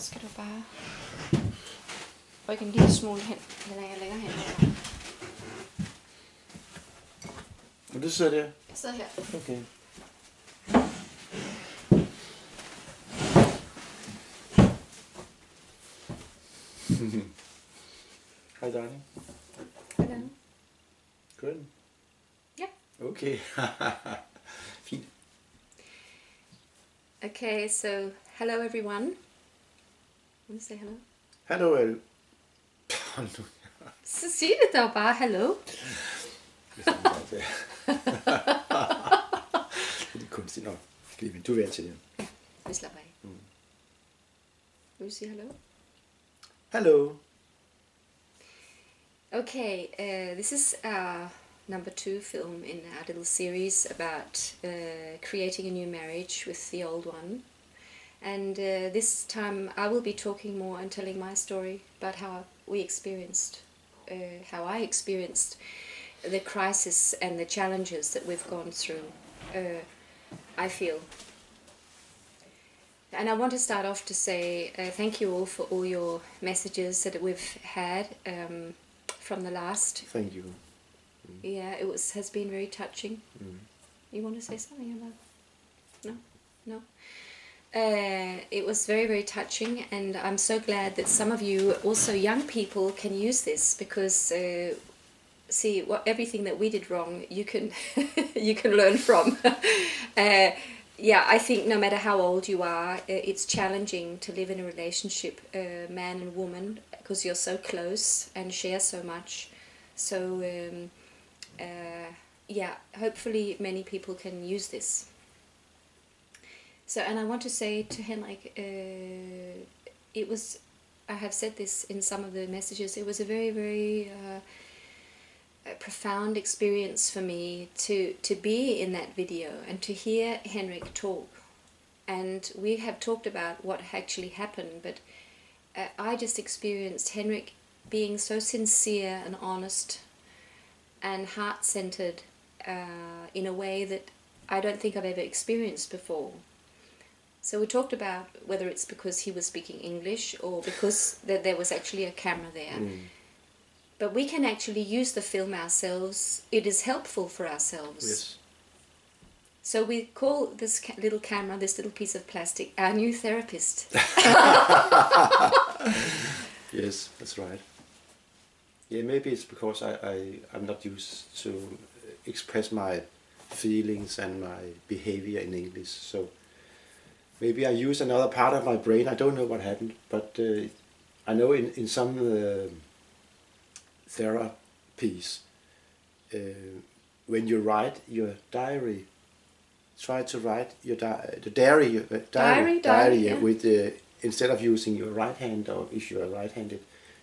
skal du bare rykke en lille smule hen, eller jeg lægger hen. Og du sidder der? Jeg sidder her. Okay. Hej darling. Hello. Good. Yeah. Okay. Fint. Okay, so hello everyone. Want to say hello? Hallo. Så sig det dog bare hello. Det er kunstigt nok. Du er vant til det. Vi slapper af. Vil du sige hello? Hello. Okay, this is our number 2 film in our little series about creating a new marriage with the old one. And this time I will be talking more and telling my story about how I experienced the crisis and the challenges that we've gone through, I feel. And I want to start off to say thank you all for all your messages that we've had from the last. Thank you. Yeah, has been very touching. You want to say something about? No. It was very, very touching, and I'm so glad that some of you, also young people, can use this because see everything that we did wrong, you can you can learn from. Yeah, I think no matter how old you are, it's challenging to live in a relationship, man and woman, because you're so close and share so much. So yeah, hopefully many people can use this. So, and I want to say to Henrik, I have said this in some of the messages, it was a very, very profound experience for me to be in that video and to hear Henrik talk. And we have talked about what actually happened, but I just experienced Henrik being so sincere and honest and heart-centered in a way that I don't think I've ever experienced before. So we talked about whether it's because he was speaking English or because there was actually a camera there. But we can actually use the film ourselves. It is helpful for ourselves. Yes. So we call this little camera, this little piece of plastic, our new therapist. Yes, that's right. Yeah, maybe it's because I'm not used to express my feelings and my behavior in English. So maybe I use another part of my brain. I don't know what happened, but I know in some therapies, when you write your diary, try to write your diary Yeah. with instead of using your right hand, or if you are right-handed,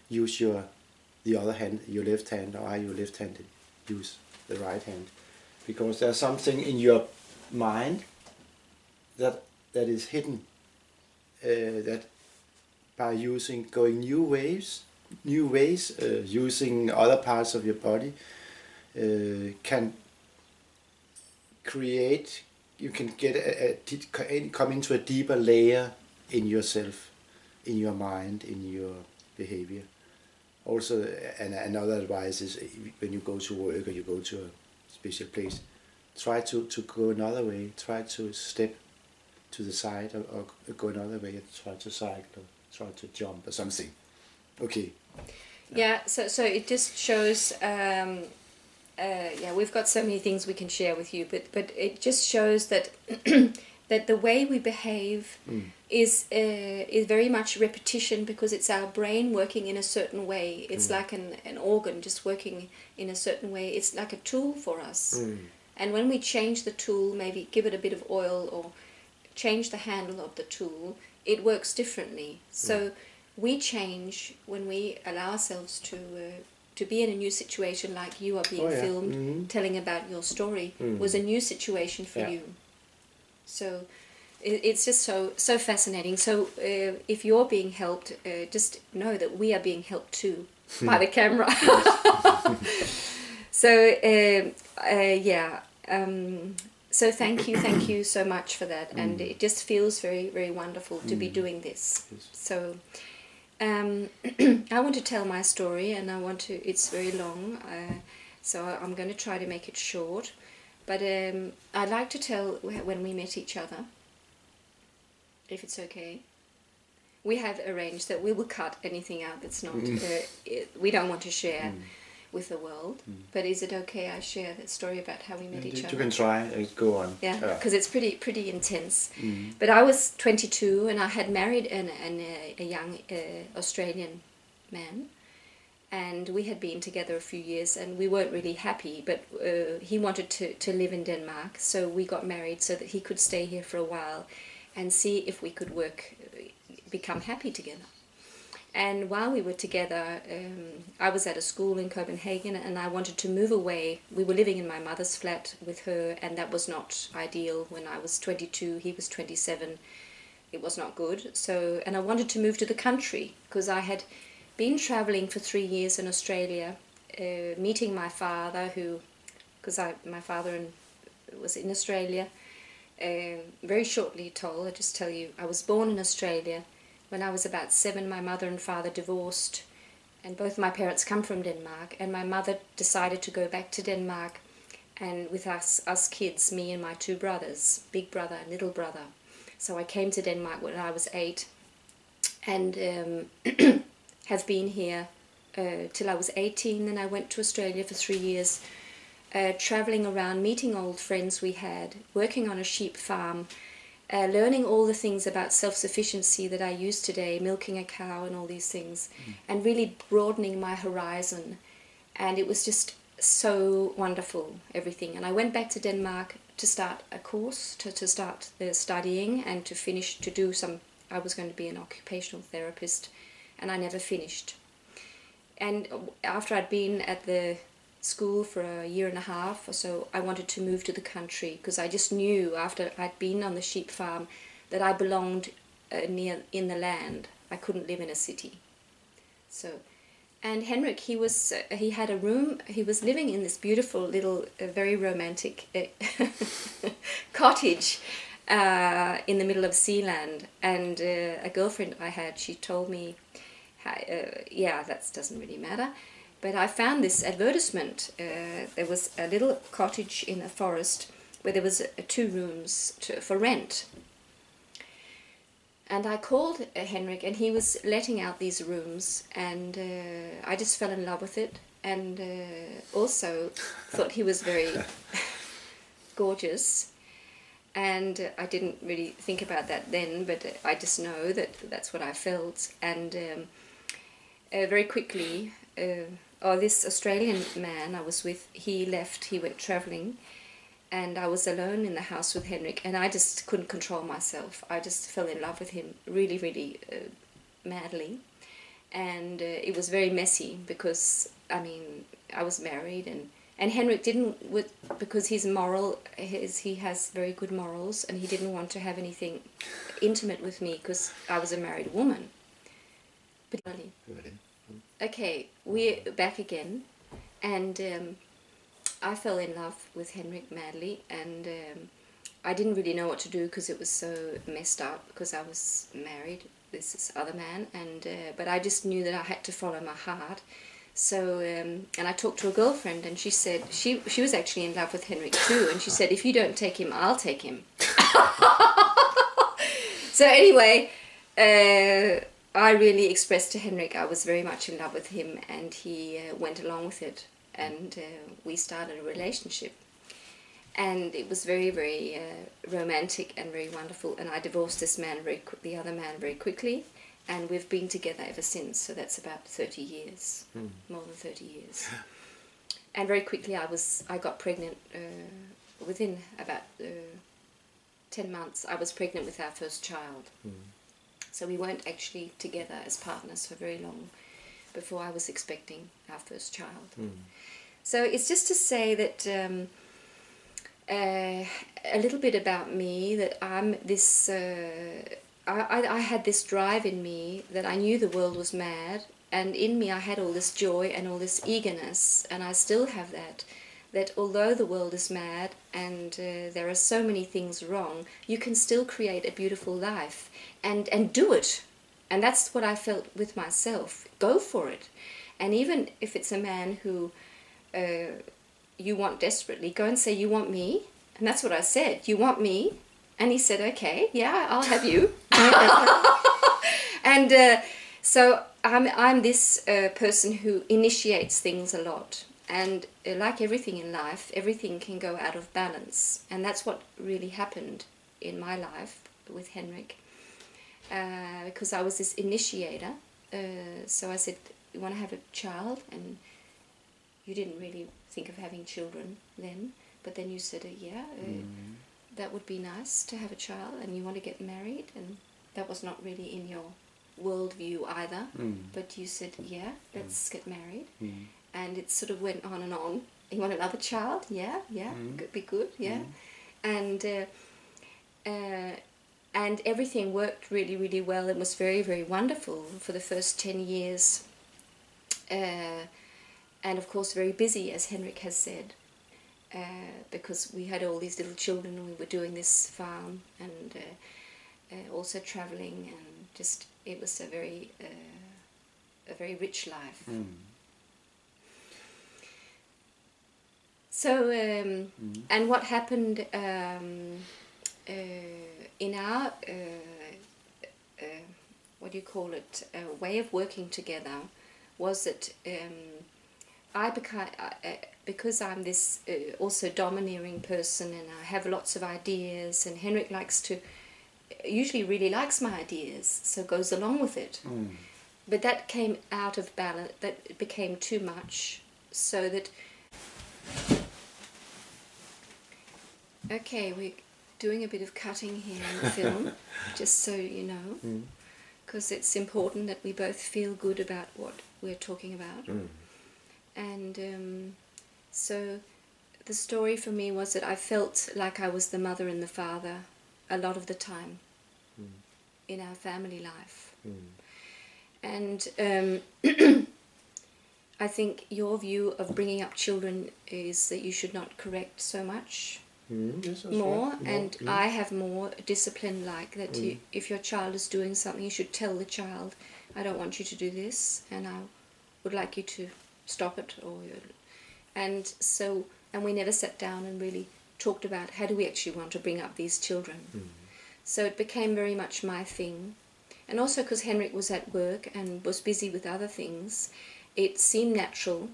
use the other hand, your left hand, or are you left-handed, use the right hand, because there's something in your mind that is hidden, that by going new ways, using other parts of your body, can create, you can get come into a deeper layer in yourself, in your mind, in your behavior. Also, and another advice is when you go to work or you go to a special place, try to go another way, try to step to the side or go another way, try to cycle, try to jump or something. Okay. Yeah, so it just shows, yeah, we've got so many things we can share with you, but it just shows that that the way we behave is very much repetition, because it's our brain working in a certain way. It's like an organ just working in a certain way. It's like a tool for us. And when we change the tool, maybe give it a bit of oil or change the handle of the tool, it works differently. So we change when we allow ourselves to be in a new situation, like you are being filmed, telling about your story, was a new situation for you. So it's just so fascinating. So if you're being helped, just know that we are being helped too by the camera. So yeah, So thank you so much for that, and it just feels very, very wonderful to be doing this. Yes. So I want to tell my story, and it's very long, so I'm going to try to make it short. But I'd like to tell when we met each other, if it's okay. We have arranged that we will cut anything out that's not, we don't want to share with the world. But is it okay I share that story about how we met each other? You can try. Go on. Yeah, because it's pretty intense. But I was 22 and I had married a young Australian man, and we had been together a few years and we weren't really happy, but he wanted to live in Denmark, so we got married so that he could stay here for a while and see if we could become happy together. And while we were together, I was at a school in Copenhagen and I wanted to move away. We were living in my mother's flat with her, and that was not ideal. When I was 22, he was 27. It was not good. And I wanted to move to the country because I had been traveling for 3 years in Australia, meeting my father, my father was in Australia. Very shortly told, I'll just tell you, I was born in Australia. When I was about 7, my mother and father divorced, and both my parents come from Denmark, and my mother decided to go back to Denmark, and with us kids, me and my 2 brothers, big brother and little brother. So I came to Denmark when I was 8, and have been here till I was 18. Then I went to Australia for 3 years, traveling around, meeting old friends we had, working on a sheep farm, learning all the things about self-sufficiency that I use today, milking a cow and all these things, and really broadening my horizon. And it was just so wonderful, everything. And I went back to Denmark to start a course, to start studying and to do some, I was going to be an occupational therapist, and I never finished. And after I'd been at the school for a year and a half or so, I wanted to move to the country because I just knew after I'd been on the sheep farm that I belonged in the land. I couldn't live in a city. And Henrik, he had a room. He was living in this beautiful little, very romantic cottage in the middle of Sealand. And a girlfriend I had, she told me, that doesn't really matter. But I found this advertisement. There was a little cottage in a forest where there was 2 rooms for rent. And I called Henrik, and he was letting out these rooms, and I just fell in love with it, and also thought he was very gorgeous. And I didn't really think about that then, but I just know that that's what I felt. And very quickly, this Australian man I was with, he left, he went travelling, and I was alone in the house with Henrik, and I just couldn't control myself. I just fell in love with him really, really madly. And it was very messy because, I was married, and Henrik didn't, because he's moral, he has very good morals, and he didn't want to have anything intimate with me because I was a married woman. But okay, we're back again, and I fell in love with Henrik madly, and I didn't really know what to do because it was so messed up because I was married with this other man, but I just knew that I had to follow my heart. So, and I talked to a girlfriend, and she said, she was actually in love with Henrik too, and she said, if you don't take him, I'll take him. So anyway, I really expressed to Henrik I was very much in love with him, and he went along with it, and we started a relationship. And it was very, very romantic and very wonderful, and I divorced the other man very quickly, and we've been together ever since, so that's about 30 years, more than 30 years. And very quickly I got pregnant within about 10 months. I was pregnant with our first child. So we weren't actually together as partners for very long before I was expecting our first child. So it's just to say that a little bit about me, that I'm this, I had this drive in me that I knew the world was mad, and in me I had all this joy and all this eagerness, and I still have that that although the world is mad and there are so many things wrong, you can still create a beautiful life and do it. And that's what I felt with myself. Go for it. And even if it's a man who you want desperately, go and say, you want me? And that's what I said, you want me? And he said, okay, yeah, I'll have you. And so I'm this person who initiates things a lot. And like everything in life, everything can go out of balance. And that's what really happened in my life with Henrik. Because I was this initiator. So I said, you want to have a child? And you didn't really think of having children then. But then you said, yeah, that would be nice to have a child. And you want to get married. And that was not really in your worldview either. But you said, yeah, let's get married. And it sort of went on and on. You want another child? Yeah, could be good, yeah. And everything worked really, really well. It was very, very wonderful for the first 10 years. And of course very busy, as Henrik has said, because we had all these little children and we were doing this farm and also travelling, and just it was a very rich life. So, and what happened in our, what do you call it, way of working together was that I became, because I'm this also domineering person and I have lots of ideas, and Henrik usually really likes my ideas, so goes along with it. But that came out of balance, that became too much, so that... Okay, we're doing a bit of cutting here in the film, just so you know, because it's important that we both feel good about what we're talking about. And so the story for me was that I felt like I was the mother and the father a lot of the time in our family life. And I think your view of bringing up children is that you should not correct so much. Yes, More, right. and I have more discipline, like that if your child is doing something, you should tell the child, I don't want you to do this and I would like you to stop it. And we never sat down and really talked about how do we actually want to bring up these children. So it became very much my thing. And also because Henrik was at work and was busy with other things, it seemed natural.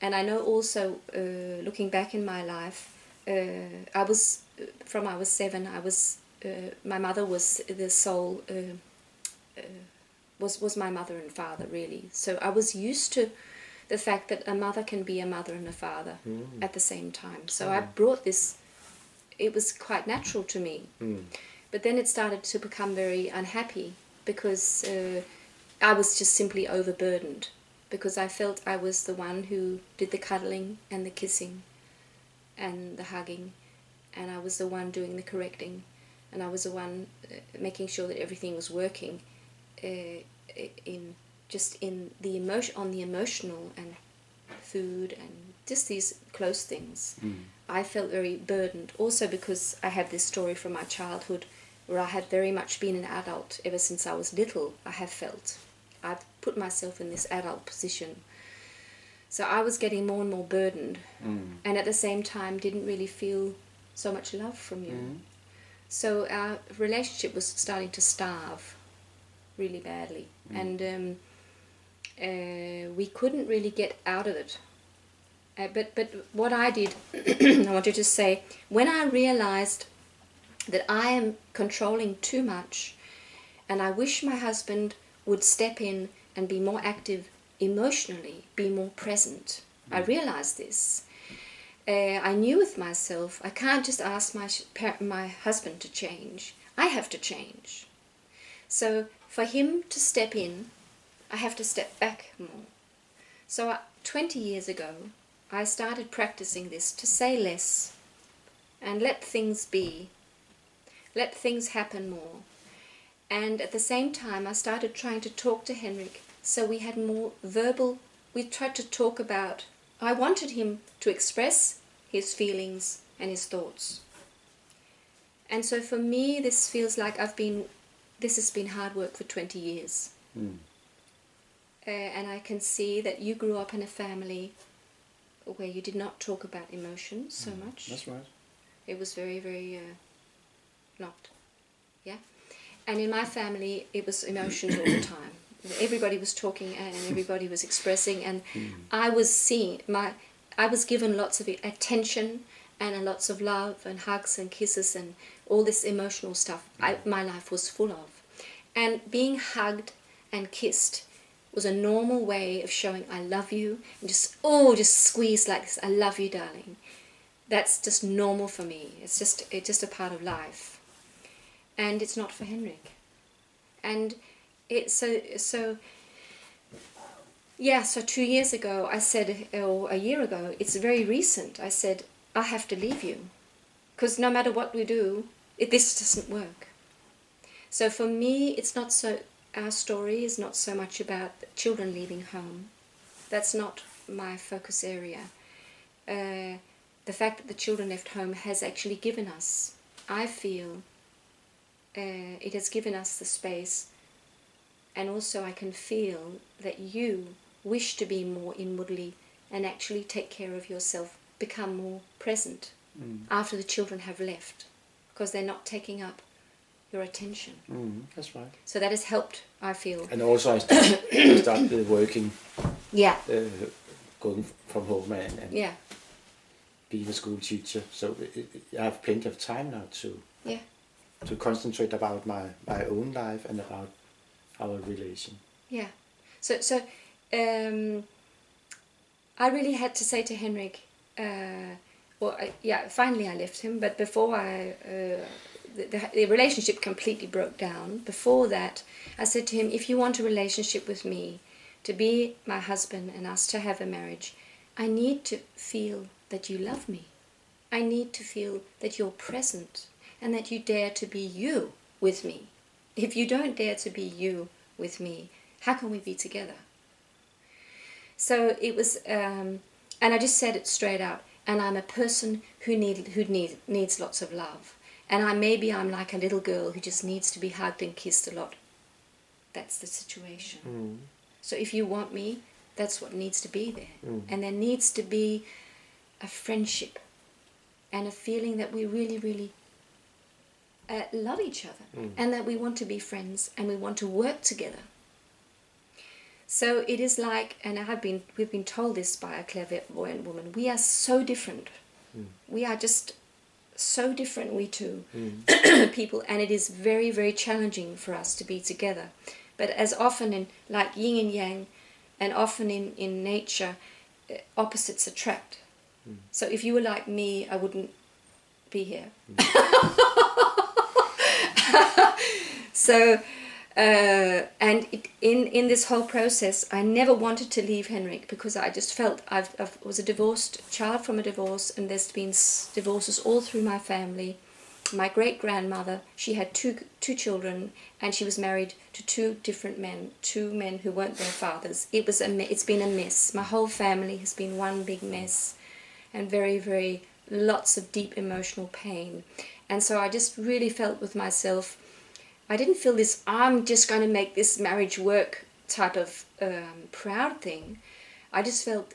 And I know also, looking back in my life, I was 7. My mother was the sole, was my mother and father really. So I was used to the fact that a mother can be a mother and a father at the same time. So I brought this. It was quite natural to me. But then it started to become very unhappy because I was just simply overburdened, because I felt I was the one who did the cuddling and the kissing and the hugging, and I was the one doing the correcting, and I was the one making sure that everything was working on the emotional and food and just these close things. I felt very burdened, also because I had this story from my childhood where I had very much been an adult ever since I was little. I've put myself in this adult position. So I was getting more and more burdened, and at the same time didn't really feel so much love from you. So our relationship was starting to starve really badly, and we couldn't really get out of it. But what I did, I want to just say, when I realized that I am controlling too much, and I wish my husband would step in and be more active emotionally, be more present. I realized this. I knew with myself, I can't just ask my husband to change. I have to change. So for him to step in, I have to step back more. So 20 years ago, I started practicing this, to say less and let things be. Let things happen more. And at the same time, I started trying to talk to Henrik. So we had more verbal, we tried to talk about I wanted him to express his feelings and his thoughts. And so for me, this feels like this has been hard work for 20 years. And I can see that you grew up in a family where you did not talk about emotions so much. That's right. It was very, very not. Yeah. And in my family, it was emotions all the time. Everybody was talking and everybody was expressing, and I was given lots of attention and lots of love and hugs and kisses and all this emotional stuff. My life was full of. And being hugged and kissed was a normal way of showing I love you, and just squeeze like this, I love you, darling. That's just normal for me. It's just a part of life. And it's not for Henrik. And so 2 years ago I said, or a year ago, it's very recent, I said, I have to leave you. Because no matter what we do, this doesn't work. So for me, it's not so, our story is not so much about children leaving home. That's not my focus area. The fact that the children left home has actually given us, I feel, it has given us the space, and also I can feel that you wish to be more inwardly and actually take care of yourself, become more present after the children have left, because they're not taking up your attention. That's right. So that has helped, I feel. And also I started working, Yeah. going from home and Yeah. being a school teacher. So I have plenty of time now to concentrate about my own life and about our relation. Yeah. So I really had to say to Henrik, finally I left him, but before the relationship completely broke down. Before that, I said to him, if you want a relationship with me, to be my husband and us to have a marriage, I need to feel that you love me. I need to feel that you're present and that you dare to be you with me. If you don't dare to be you with me, how can we be together? So it was, and I just said it straight out. And I'm a person who needs lots of love. And maybe I'm like a little girl who just needs to be hugged and kissed a lot. That's the situation. So if you want me, that's what needs to be there. And there needs to be a friendship and a feeling that we really, really love each other, and that we want to be friends and we want to work together. So it is like, and we've been told this by a clairvoyant woman, we are so different. We are just so different, we two people, and it is very, very challenging for us to be together. But as often in like yin and yang, and often in nature, opposites attract. So if you were like me, I wouldn't be here. So, and in this whole process, I never wanted to leave Henrik, because I just felt I was a divorced child from a divorce, and there's been divorces all through my family. My great-grandmother, she had two children, and she was married to two men who weren't their fathers. It's been a mess. My whole family has been one big mess, and very, very lots of deep emotional pain. And so I just really felt with myself, I didn't feel this, I'm just going to make this marriage work type of proud thing. I just felt,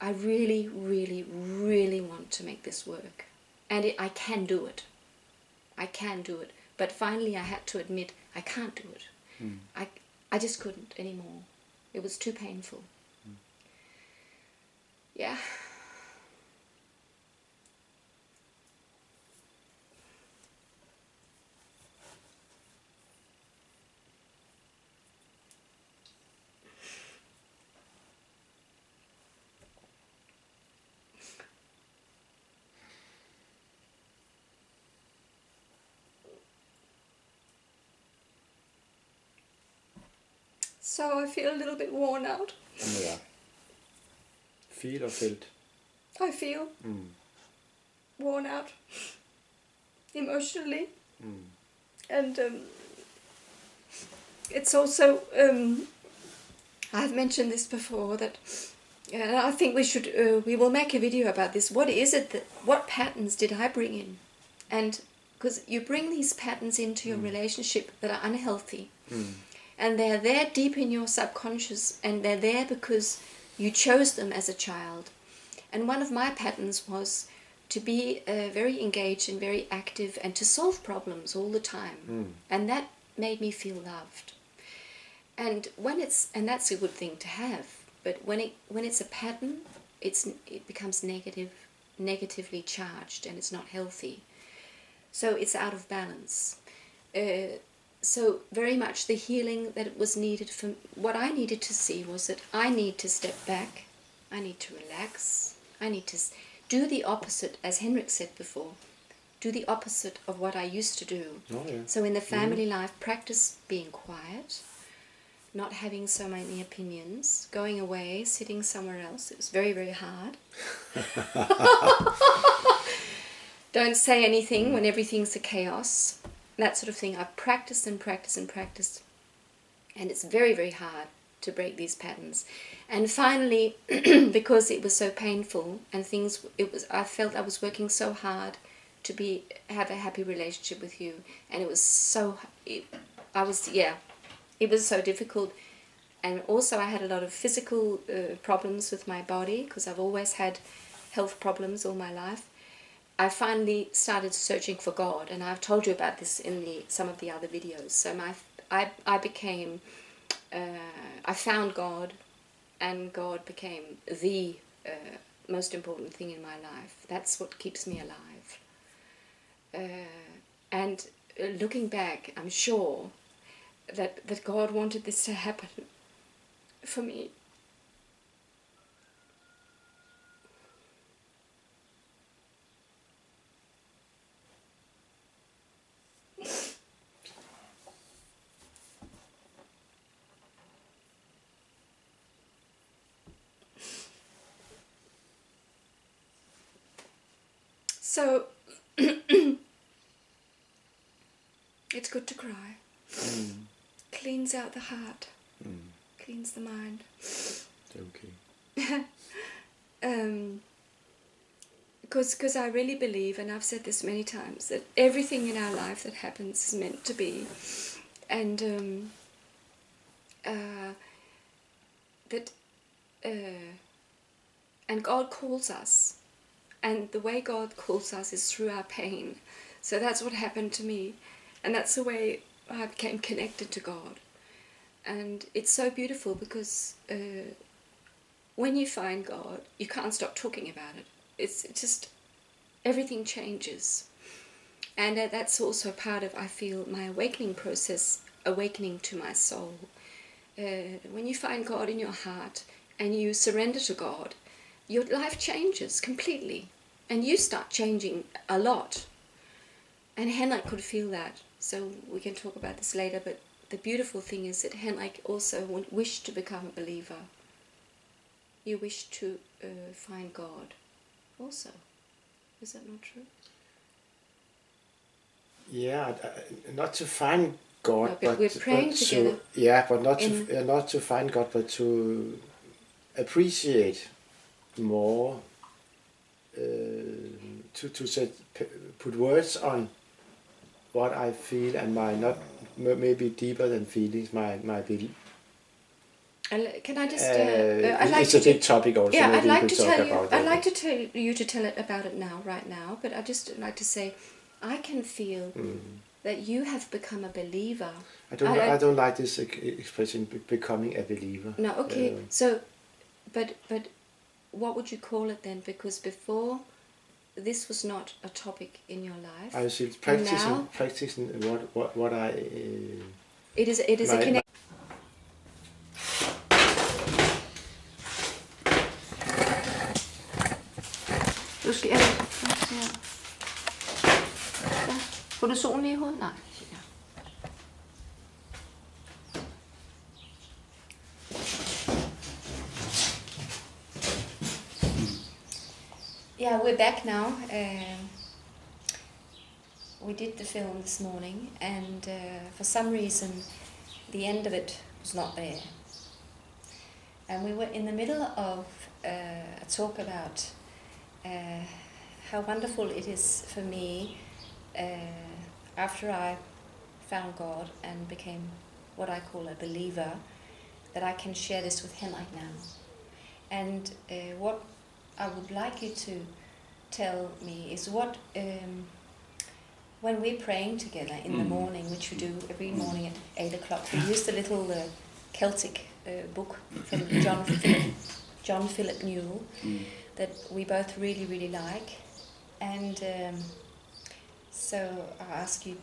I really, really, really want to make this work. And I can do it. I can do it. But finally I had to admit, I can't do it. I just couldn't anymore. It was too painful. Yeah. So I feel a little bit worn out. Yeah. Feel or felt? I feel worn out emotionally. And it's also, I've mentioned this before, that And I think we will make a video about this. What patterns did I bring in? And because you bring these patterns into your relationship that are unhealthy, and they're there deep in your subconscious, and they're there because you chose them as a child. And one of my patterns was to be very engaged and very active and to solve problems all the time. And that made me feel loved. And that's a good thing to have. But when it's a pattern, it becomes negatively charged, and it's not healthy. So it's out of balance. So very much the healing that was needed what I needed to see was that I need to step back, I need to relax, I need to do the opposite, as Henrik said before, do the opposite of what I used to do. Oh, yeah. So in the family life, practice being quiet, not having so many opinions, going away, sitting somewhere else. It was very, very hard. Don't say anything when everything's a chaos. That sort of thing. I've practiced and practiced and practiced. And it's very, very hard to break these patterns. And finally, because it was so painful and I felt I was working so hard to have a happy relationship with you. And it was so difficult. And also I had a lot of physical problems with my body, because I've always had health problems all my life. I finally started searching for God, and I've told you about this in some of the other videos. So I found God, and God became the most important thing in my life. That's what keeps me alive. And looking back, I'm sure that God wanted this to happen for me. So it's good to cry. Cleans out the heart. Cleans the mind. Okay. Because I really believe, and I've said this many times, that everything in our life that happens is meant to be, and and God calls us, and the way God calls us is through our pain. So that's what happened to me, and that's the way I became connected to God. And it's so beautiful because when you find God, you can't stop talking about it. It's just, everything changes. And that's also part of, I feel, my awakening process, awakening to my soul. When you find God in your heart and you surrender to God, your life changes completely. And you start changing a lot. And Henrik could feel that. So we can talk about this later, but the beautiful thing is that Henrik also wished to become a believer. You wish to find God also. Is that not true? Yeah, not to find God, no, but we're praying together. But not to find God, but to appreciate more. To put words on what I feel, and maybe deeper than feelings, my belief. Can I just? It's a big topic also. Yeah, maybe I'd like to tell you. That. I'd like to tell you to tell it about it now, right now. But I just like to say, I can feel that you have become a believer. I don't like this expression, becoming a believer. No, okay. So, but what would you call it then? Because before, this was not a topic in your life. I was practicing what I. It is a connection. Du skal får du solen lige i hovedet? Nej. Yeah, we're back now. We did the film this morning, and for some reason, the end of it was not there. and we were in the middle of a talk about how wonderful it is for me after I found God and became what I call a believer, that I can share this with Henrik now. And what I would like you to tell me is what, when we're praying together in the morning, which we do every morning at 8 o'clock, we use the little Celtic book from John Philip Newell that we both really, really like. And so I ask you,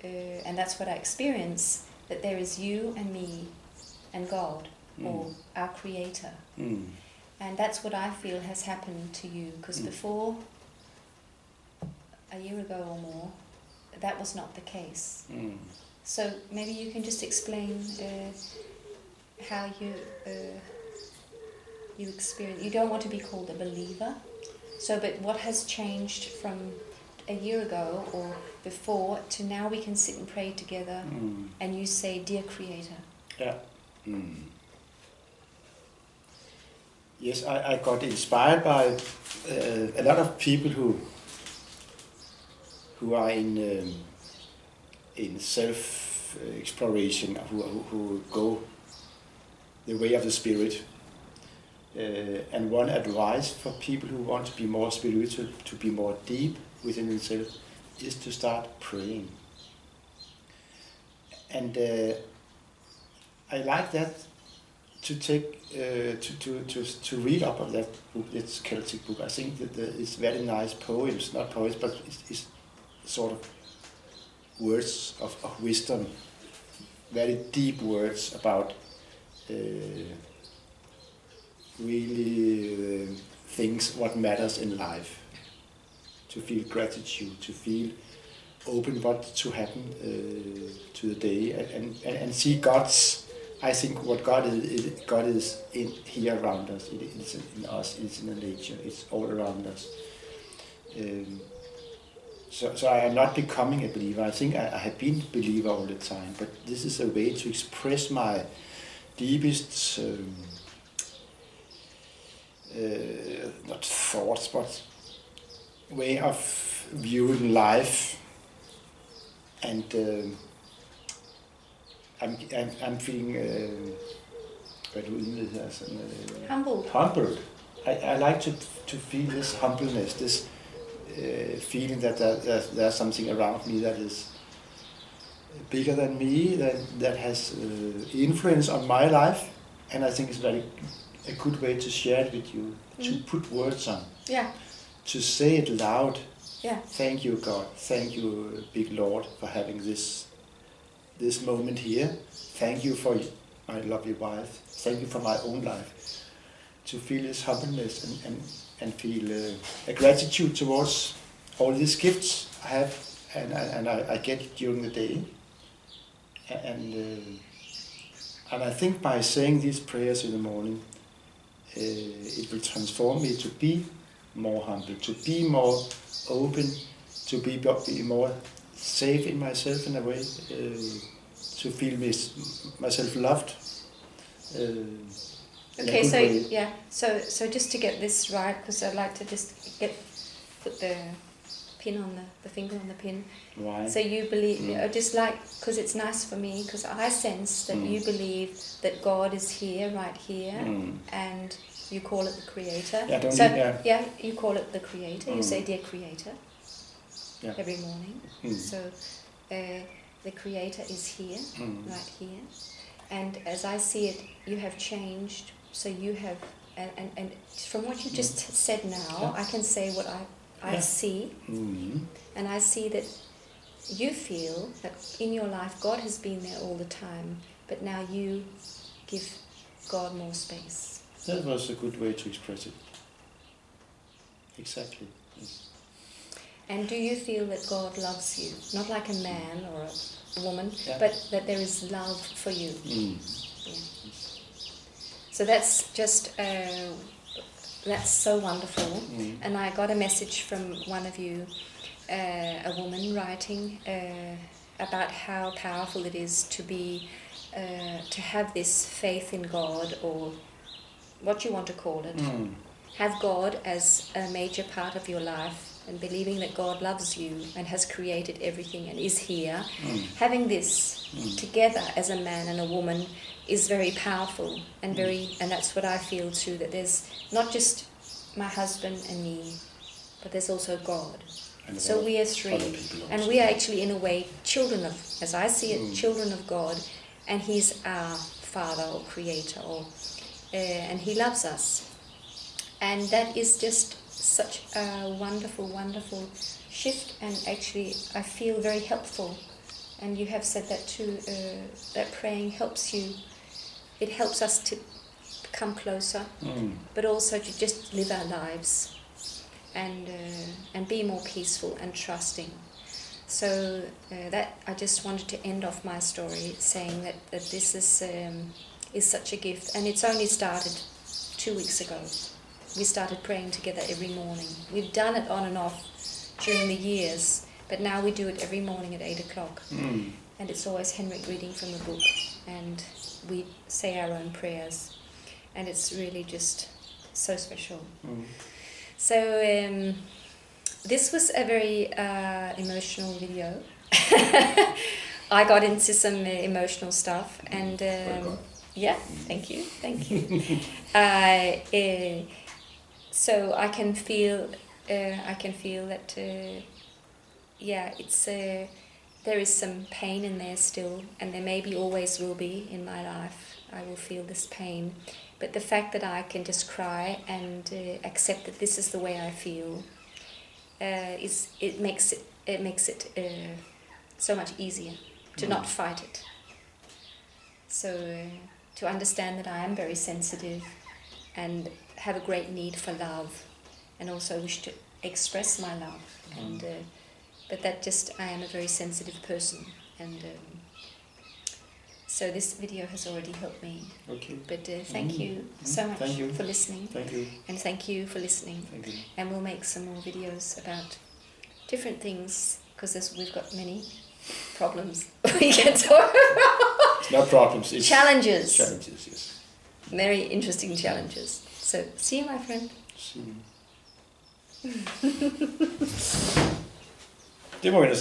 and that's what I experience, that there is you and me and God, or our Creator. And that's what I feel has happened to you, because before, a year ago or more, that was not the case. So maybe you can just explain how you experience. You don't want to be called a believer, so but what has changed from a year ago or before to now? We can sit and pray together, and you say, "Dear Creator." Yeah. Yes, I got inspired by a lot of people who are in self exploration, who go the way of the Spirit. And one advice for people who want to be more spiritual, to be more deep within themselves, is to start praying. And I like that, to take to read up on that book, this Celtic book. I think that it's very nice poems, not poems, but it's sort of words of wisdom, very deep words about really things, what matters in life, to feel gratitude, to feel open what to happen to the day, and see God's. I think what God is in here around us. It's in us. It's in the nature. It's all around us. So I am not becoming a believer. I think I have been a believer all the time. But this is a way to express my deepest, not thoughts, but way of viewing life. And I'm feeling Humbled. Humbled. I like to feel this humbleness, this feeling that there's something around me that is bigger than me, that has influence on my life, and I think it's a good way to share it with you, to put words on, to say it loud. Thank you, God. Thank you, big Lord, for having this moment here. Thank you for my lovely wife. Thank you for my own life. To feel this humbleness and feel a gratitude towards all these gifts I have and I get during the day. And I think by saying these prayers in the morning, it will transform me to be more humble, to be more open, to be more safe in myself in a way, to feel myself loved. Okay, so just to get this right, because I'd like to just put the pin on the finger on the pin. Why? So you believe, just like, because it's nice for me, because I sense that you believe that God is here, right here, and you call it the Creator. You call it the Creator. You say, "Dear Creator," every morning. So the Creator is here, right here. And as I see it, you have changed. So you have, and from what you just said now, I can say what I see. And I see that you feel that in your life God has been there all the time, but now you give God more space. That was a good way to express it. Exactly. Yes. And do you feel that God loves you? Not like a man or a woman, but that there is love for you. So that's just, that's so wonderful. And I got a message from one of you, a woman writing about how powerful it is to be, to have this faith in God, or what you want to call it. Have God as a major part of your life and believing that God loves you and has created everything and is here. Having this together as a man and a woman is very powerful and that's what I feel too, that there's not just my husband and me, but there's also God. And So we are three, and we are actually in a way children of, as I see it, children of God, and He's our Father or Creator, and He loves us. And that is just such a wonderful, wonderful shift, and actually I feel very helpful. And you have said that too, that praying helps you. It helps us to come closer, but also to just live our lives and be more peaceful and trusting. So that I just wanted to end off my story saying that this is such a gift, and it's only started 2 weeks ago. We started praying together every morning. We've done it on and off during the years, but now we do it every morning at 8 o'clock. And it's always Henrik reading from the book, and we say our own prayers, and it's really just so special. So this was a very emotional video. I got into some emotional stuff, and yeah, thank you. So I can feel that yeah, it's there is some pain in there still, and there maybe always will be in my life. I will feel this pain, but the fact that I can just cry and accept that this is the way I feel, it makes it so much easier to not fight it. So to understand that I am very sensitive and have a great need for love, and also wish to express my love, and but that just I am a very sensitive person, and so this video has already helped me. Okay. But thank you so much for listening. Thank you. And thank you for listening. Thank you. And we'll make some more videos about different things, because we've got many problems we can talk about. It's not problems, it's Challenges. Challenges, yes. Very interesting challenges. So, see you, my friend. See you. Det må vi da sige.